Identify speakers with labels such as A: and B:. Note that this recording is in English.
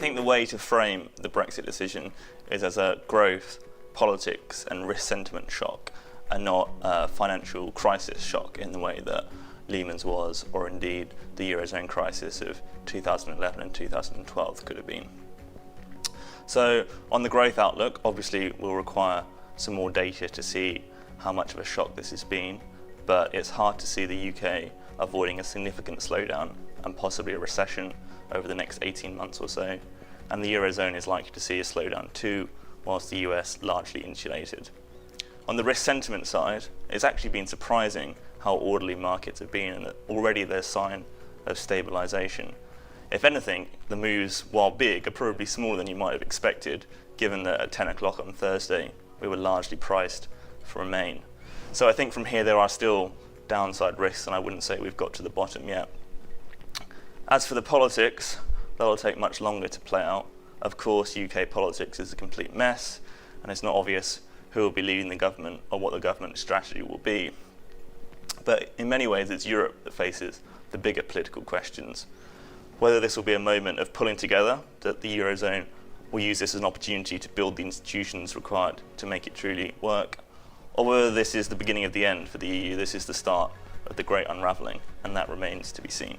A: think the way to frame the Brexit decision is as a growth, politics and risk sentiment shock, and not a financial crisis shock in the way that Lehman's was, or indeed the Eurozone crisis of 2011 and 2012 could have been. So on the growth outlook, obviously we'll require some more data to see how much of a shock this has been, but it's hard to see the UK avoiding a significant slowdown and possibly a recession over the next 18 months or so, and the Eurozone is likely to see a slowdown too, whilst the US largely insulated. On the risk sentiment side, it's actually been surprising how orderly markets have been, and that already there's sign of stabilisation. If anything, the moves, while big, are probably smaller than you might have expected, given that at 10 o'clock on Thursday, we were largely priced for Remain. So I think from here there are still downside risks, and I wouldn't say we've got to the bottom yet. As for the politics, that'll take much longer to play out. Of course, UK politics is a complete mess, and it's not obvious who will be leading the government or what the government strategy will be. But in many ways, it's Europe that faces the bigger political questions. Whether this will be a moment of pulling together, that the Eurozone will use this as an opportunity to build the institutions required to make it truly work, or whether this is the beginning of the end for the EU, this is the start of the great unravelling, and that remains to be seen.